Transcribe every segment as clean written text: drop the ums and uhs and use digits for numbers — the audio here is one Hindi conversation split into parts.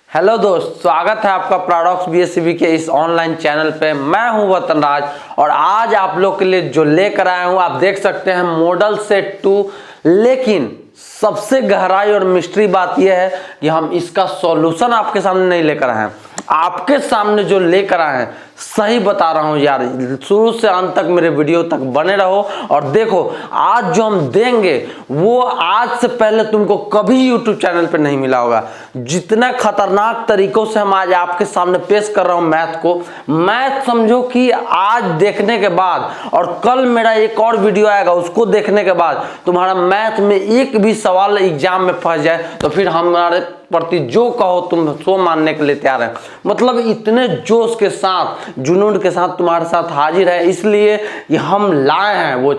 हेलो दोस्त, स्वागत है आपका PrarocksBseb के इस ऑनलाइन चैनल पे। मैं हूं वतनराज और आज आप लोग के लिए जो लेकर आया हूं आप देख सकते हैं मॉडल सेट 2। लेकिन सबसे गहराई और मिस्ट्री बात यह है कि हम इसका सॉल्यूशन आपके सामने नहीं लेकर आए हैं, आपके सामने जो लेकर आए हैं सही बता रहा हूं यार, शुरू से अंत तक मेरे वीडियो तक बने रहो और देखो आज जो हम देंगे वो आज से पहले तुमको कभी YouTube चैनल पे नहीं मिला होगा। जितना खतरनाक तरीकों से हम आज आपके सामने पेश कर रहा हूं मैथ को, मैथ समझो कि आज देखने के बाद और कल मेरा एक और वीडियो आएगा उसको देखने के बाद तुम्हारा मैथ में एक भी सवाल एग्जाम में फंस जाए तो फिर हमारे प्रति जो कहो तुम सो मानने के लिए तैयार है। मतलब इतने जोश के साथ जुनून के साथ तुम्हारे साथ हाजिर है, इसलिए ये हम लाए हैं वो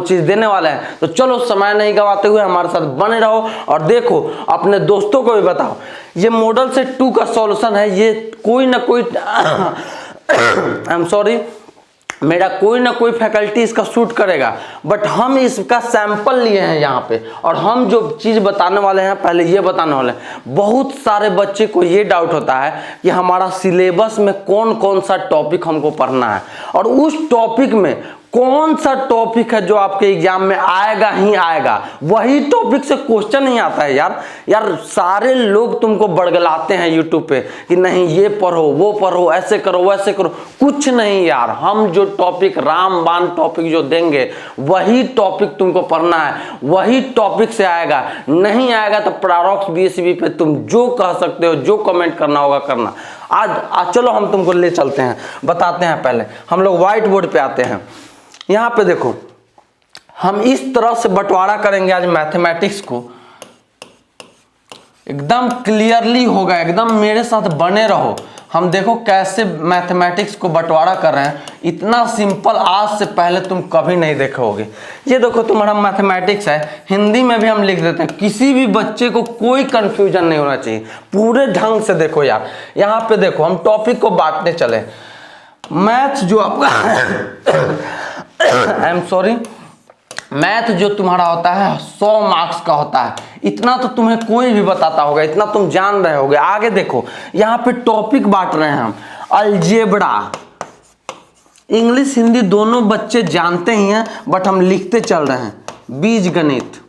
चीज देने वाले हैं। तो चलो समय नहीं गवाते हुए हमारे साथ बने रहो और देखो, अपने दोस्तों को भी बताओ ये मॉडल सेट 2 का सॉल्यूशन है। ये कोई ना कोई आई एम सॉरी, मेरा कोई ना कोई फैकल्टी इसका शूट करेगा, बट हम इसका सैंपल लिए हैं यहाँ पे और हम जो चीज़ बताने वाले हैं पहले ये बताने वाले हैं। बहुत सारे बच्चे को ये डाउट होता है कि हमारा सिलेबस में कौन कौन सा टॉपिक हमको पढ़ना है और उस टॉपिक में कौन सा टॉपिक है जो आपके एग्जाम में आएगा ही आएगा, वही टॉपिक से क्वेश्चन नहीं आता है यार सारे लोग तुमको बड़गलाते हैं यूट्यूब पे कि नहीं ये पढ़ो वो पढ़ो, ऐसे करो वैसे करो। कुछ नहीं यार, हम जो टॉपिक रामबाण टॉपिक जो देंगे वही टॉपिक तुमको पढ़ना है, वही टॉपिक से आएगा। नहीं आएगा तो PrarocksBseb पे तुम जो कह सकते हो, जो कमेंट करना होगा करना। आज चलो हम तुमको ले चलते हैं, बताते हैं। पहले हम लोग व्हाइट बोर्ड पे आते हैं। यहाँ पे देखो, हम इस तरह से बंटवारा करेंगे आज मैथमेटिक्स को, एकदम क्लियरली होगा, एकदम मेरे साथ बने रहो। हम देखो कैसे मैथमेटिक्स को बंटवारा कर रहे हैं, इतना सिंपल आज से पहले तुम कभी नहीं देखोगे। ये देखो तुम्हारा मैथमेटिक्स है, हिंदी में भी हम लिख देते हैं, किसी भी बच्चे को कोई कंफ्यूजन नहीं होना चाहिए, पूरे ढंग से देखो यार। यहाँ पे देखो हम टॉपिक को बांटने चले। मैथ जो आपका आई एम सॉरी, मैथ जो तुम्हारा होता है 100 मार्क्स का होता है। इतना तो तुम्हें कोई भी बताता होगा, इतना तुम जान रहे होगे। आगे देखो यहाँ पे टॉपिक बांट रहे हैं हम। अलजेब्रा, इंग्लिश हिंदी दोनों बच्चे जानते ही हैं, बट हम लिखते चल रहे हैं। बीजगणित,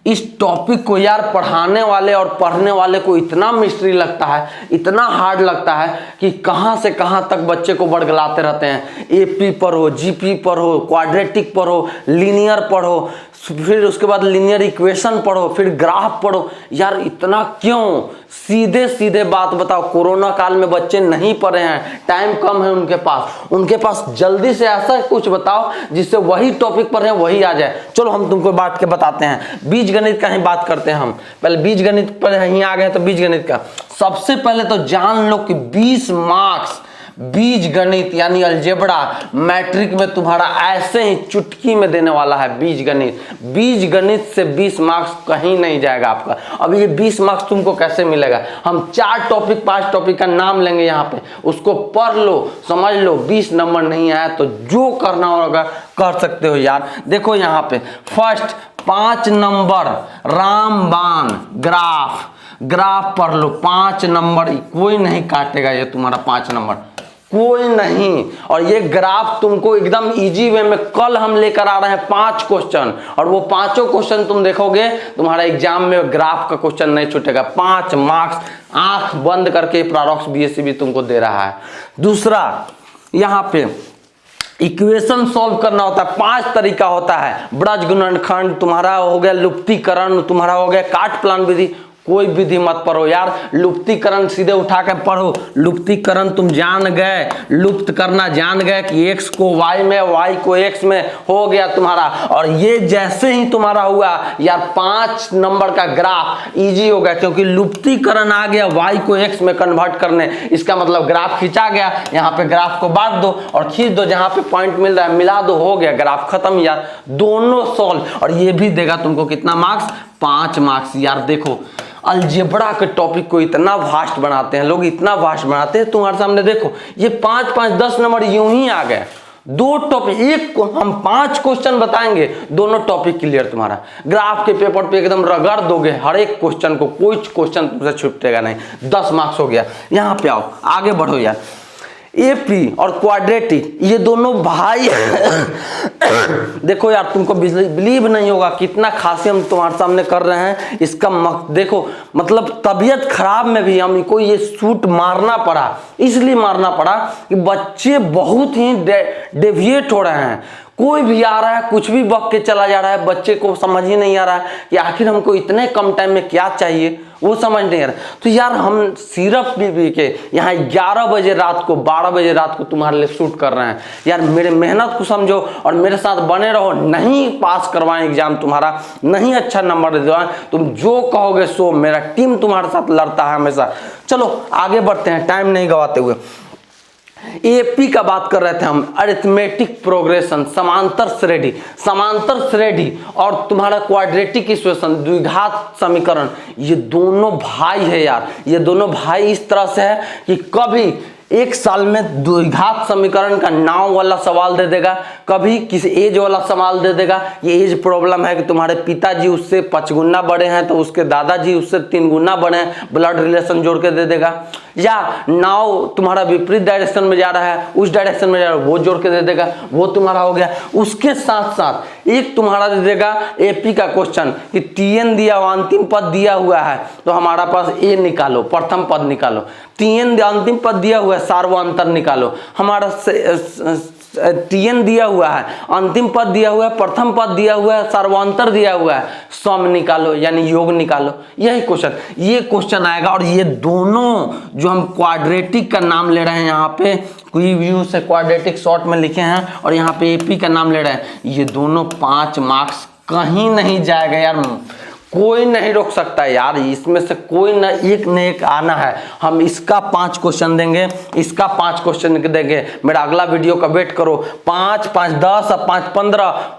इस टॉपिक को यार पढ़ाने वाले और पढ़ने वाले को इतना मिस्ट्री लगता है, इतना हार्ड लगता है कि कहाँ से कहाँ तक बच्चे को बड़गलाते रहते हैं। एपी पढ़ो, जीपी पढ़ो, क्वाड्रेटिक पढ़ो, लीनियर पढ़ो, फिर उसके बाद लीनियर इक्वेशन पढ़ो, फिर ग्राफ पढ़ो। यार इतना क्यों? सीधे सीधे बात बताओ, कोरोना काल में बच्चे नहीं पढ़े हैं, टाइम कम है उनके पास जल्दी से ऐसा कुछ बताओ जिससे वही टॉपिक पढ़े वही आ जाए। चलो हम तुमको बांट के बताते हैं। बीजगणित का ही बात करते हैं हम। पहले बीजगणित पर यहीं आ गए तो बीजगणित का सबसे पहले तो जान लो कि 20 मार्क्स बीजगणित यानी अलजेब्रा मैट्रिक में तुम्हारा ऐसे ही चुटकी में देने वाला है। बीजगणित से 20 मार्क्स कहीं नहीं जाएगा आपका। अब ये 20 मार्क्स तुमको कैसे मिलेगा? हम 4 टॉपिक 5 टॉपिक का नाम लेंगे यहाँ पे, उसको पढ़ लो, समझ लो। 20 नंबर नहीं आया तो जो करना होगा कर सकते हो यार। देखो यहाँ पे फर्स्ट 5 नंबर रामबाण ग्राफ पढ़ लो। 5 नंबर कोई नहीं काटेगा, ये तुम्हारा 5 नंबर कोई नहीं। और ये ग्राफ तुमको एकदम इजी वे में कल हम लेकर आ रहे हैं 5 क्वेश्चन, और वो 5 क्वेश्चन तुम देखोगे तुम्हारा एग्जाम में ग्राफ का क्वेश्चन नहीं छूटेगा। 5 मार्क्स आंख बंद करके PrarocksBseb तुमको दे रहा है। दूसरा यहाँ पे इक्वेशन सॉल्व करना होता है, 5 तरीका होता है। ब्रज गुणनखंड तुम्हारा हो गया, लुप्तीकरण तुम्हारा हो गया, काट प्लान विधि। कोई विधि मत पढ़ो यार, लुप्तीकरण सीधे उठा के पढ़ो। लुप्तीकरण तुम जान गए, लुप्त करना जान गए कि x को y में, y को x में हो गया तुम्हारा। और ये जैसे ही तुम्हारा हुआ यार 5 नंबर का ग्राफ इजी हो गया, क्योंकि लुप्तीकरण आ गया y को x में कन्वर्ट करने। इसका मतलब ग्राफ खींचा गया, यहाँ पे ग्राफ को बांट दो और खींच दो, जहाँ पे पॉइंट मिल रहा है मिला दो, हो गया ग्राफ खत्म यार। दोनों सॉल्व, और ये भी देगा तुमको कितना मार्क्स? 5 मार्क्स। यार देखो अलजेब्रा के टॉपिक को इतना वास्ट बनाते हैं लोग, इतना वास्ट बनाते हैं। तुम्हारे सामने देखो ये 5 5 10 नंबर यूं ही आ गए, 2 टॉपिक, एक हम 5 क्वेश्चन बताएंगे, दोनों टॉपिक क्लियर तुम्हारा। ग्राफ के पेपर पे एकदम रगड़ दोगे हर एक क्वेश्चन को, कोई क्वेश्चन तुमसे छूटेगा नहीं। 10 मार्क्स हो गया। यहाँ पे आओ, आगे बढ़ो यार। एपी और क्वाड्रेटिक ये दोनों भाई देखो यार, तुमको बिलीव नहीं होगा कितना खासी हम तुम्हारे सामने कर रहे हैं। इसका देखो मतलब तबीयत खराब में भी हमको ये शूट मारना पड़ा, इसलिए मारना पड़ा कि बच्चे बहुत ही डेविएट हो रहे हैं। कोई भी आ रहा है कुछ भी बक के चला जा रहा है, बच्चे को समझ ही नहीं आ रहा है कि आखिर हमको इतने कम टाइम में क्या चाहिए, वो समझ नहीं आ रहा। तो यार हम सिर्फ पी के यहाँ 11 बजे रात को 12 बजे रात को तुम्हारे लिए शूट कर रहे हैं। यार मेरे मेहनत को समझो और मेरे साथ बने रहो। नहीं पास करवाएं एग्जाम तुम्हारा, नहीं अच्छा नंबर दिलवाएं, तुम जो कहोगे सो, मेरा टीम तुम्हारे साथ लड़ता है हमेशा। चलो आगे बढ़ते हैं टाइम नहीं गवाते हुए। एपी का बात कर रहे थे हम, अरिथमेटिक प्रोग्रेशन, समांतर श्रेणी और तुम्हारा क्वाड्रेटिक इक्वेशन, द्विघात समीकरण, ये दोनों भाई है यार। ये दोनों भाई इस तरह से है कि कभी एक साल में द्विघात समीकरण का नाम वाला सवाल दे देगा, कभी किसी एज वाला सवाल दे देगा। ये एज प्रॉब्लम है कि तुम्हारे पिताजी उससे 5 गुना बड़े हैं तो उसके दादाजी उससे 3 गुना बड़े हैं, ब्लड रिलेशन जोड़ के दे देगा। या नाव तुम्हारा विपरीत डायरेक्शन में जा रहा है, उस डायरेक्शन में जा रहा है, वो जोड़ के दे देगा, वो तुम्हारा हो गया। उसके साथ साथ एक तुम्हारा दे देगा एपी का क्वेश्चन कि टीएन दिया हुआ, अंतिम पद दिया हुआ है तो हमारा पास ए निकालो, प्रथम पद निकालो। टीएन अंतिम पद दिया हुआ है, सार्वअंतर निकालो। हमारा टीएन दिया हुआ है, अंतिम पद दिया हुआ है, प्रथम पद दिया हुआ है, सार्वअंतर दिया हुआ है, सम निकालो यानी योग निकालो। यही क्वेश्चन, ये क्वेश्चन आएगा। और ये दोनों जो हम क्वाड्रेटिक का नाम ले रहे हैं यहाँ पे, कोई व्यू से क्वाड्रेटिक शॉर्ट में लिखे हैं और यहाँ पे एपी का नाम ले रहे हैं, ये दोनों 5 मार्क्स कहीं नहीं जाएगा यार, कोई नहीं रोक सकता यार। इसमें से कोई न एक आना है। हम इसका 5 क्वेश्चन देंगे, इसका 5 क्वेश्चन देंगे। मेरा अगला वीडियो का वेट करो। 5 5 10 और 5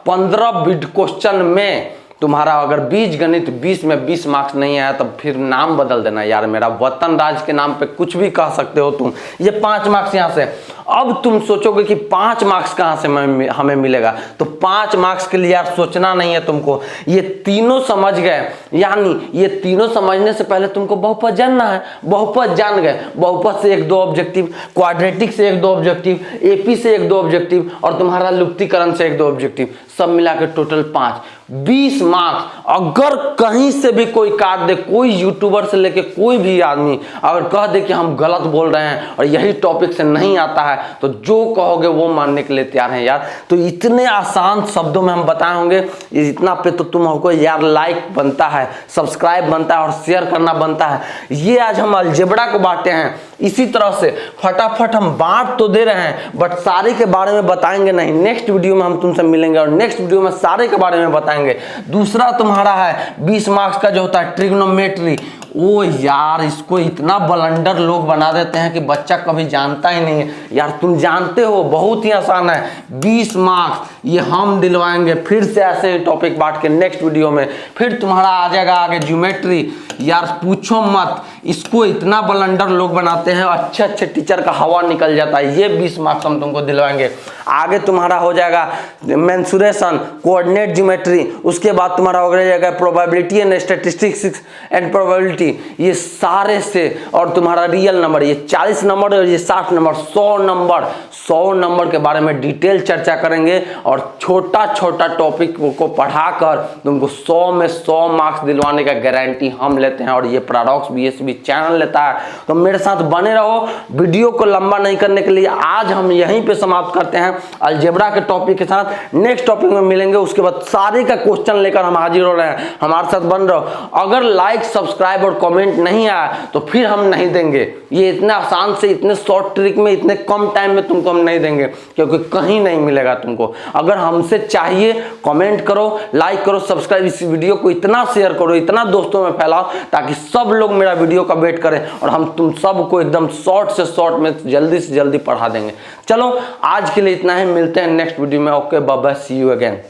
15 क्वेश्चन में तुम्हारा अगर बीज गणित 20 में 20 मार्क्स नहीं आया तब फिर नाम बदल देना यार। मेरा वतन राज के नाम पे कुछ भी कह सकते हो तुम। ये 5 मार्क्स यहाँ से, अब तुम सोचोगे कि 5 मार्क्स कहाँ से हमें मिलेगा, तो 5 मार्क्स के लिए यार सोचना नहीं है तुमको। ये तीनों समझ गए, यानी ये तीनों समझने से पहले तुमको बहुपद जानना है। बहुपद जान गए, बहुपद से 1 2 ऑब्जेक्टिव, क्वाड्रेटिक से 1 2 ऑब्जेक्टिव, एपी से 1 2 ऑब्जेक्टिव और तुम्हारा लुप्तीकरण से 1 2 ऑब्जेक्टिव, सब मिला के टोटल 5 20 मार्क्स। अगर कहीं से भी कोई काट दे, कोई यूट्यूबर से लेके कोई भी आदमी अगर कह दे कि हम गलत बोल रहे हैं और यही टॉपिक से नहीं आता है, तो जो कहोगे वो मानने के लिए तैयार हैं यार। तो इतने आसान शब्दों में हम बताए होंगे, इतना पे तो तुमको यार लाइक बनता है, सब्सक्राइब बनता है और शेयर करना बनता है। ये आज हम अलजेब्रा को बांटे हैं, इसी तरह से फटाफट हम बांट तो दे रहे हैं बट सारे के बारे में बताएंगे नहीं। नेक्स्ट वीडियो में हम तुमसे मिलेंगे और नेक्स्ट वीडियो में सारे के बारे में बताएंगे। दूसरा तुम्हारा है 20 मार्क्स का जो होता है ट्रिग्नोमेट्री। ओ यार, इसको इतना ब्लंडर लोग बना देते हैं कि बच्चा कभी जानता ही नहीं है यार। तुम जानते हो बहुत ही आसान है, 20 मार्क्स ये हम दिलवाएंगे। फिर से ऐसे ही टॉपिक बांट के नेक्स्ट वीडियो में फिर तुम्हारा आ जाएगा आगे ज्योमेट्री। यार पूछो मत, इसको इतना ब्लंडर लोग बनाते हैं, अच्छे अच्छे टीचर का हवा निकल जाता है। ये 20 मार्क्स हम तुमको दिलवाएंगे। आगे तुम्हारा हो जाएगा मेंसुरेशन, कोऑर्डिनेट ज्योमेट्री, उसके बाद तुम्हारा हो जाएगा probability and statistics and probability, ये सारे से, और तुम्हारा रियल नंबर, ये 40 नंबर और ये 60 नंबर, 100 नंबर के बारे में डिटेल चर्चा करेंगे। और छोटा छोटा टॉपिक को पढ़ाकर तुमको 100 में 100 मार्क्स दिलवाने का गारंटी हम लेते हैं और ये प्रारॉक्स बीएसबी चैनल लेता है। तो मेरे साथ बने रहो। वीडियो को लंबा नहीं करने के लिए आज हम यहीं पे समाप्त करते हैं अलजेब्रा के टॉपिक के साथ। नेक्स्ट टॉपिक में मिलेंगे, उसके बाद सारे का क्वेश्चन लेकर हम हाजिर हो रहे हैं। हमारे साथ बन रहो। अगर लाइक सब्सक्राइब और कमेंट नहीं आया तो फिर हम नहीं देंगे। ये इतना आसान से, इतने शॉर्ट ट्रिक में, इतने कम टाइम में तुमको हम नहीं देंगे, क्योंकि कहीं नहीं मिलेगा तुमको। अगर हमसे चाहिए कमेंट करो, लाइक करो, सब्सक्राइब, इस वीडियो को इतना शेयर करो, इतना दोस्तों में फैलाओ ताकि सब लोग मेरा वीडियो का वेट करें और हम तुम सबको एकदम शॉर्ट से शॉर्ट में जल्दी से जल्दी पढ़ा देंगे। चलो आज के लिए इतना ही, मिलते हैं नेक्स्ट वीडियो में। Okay, bye bye, see you again.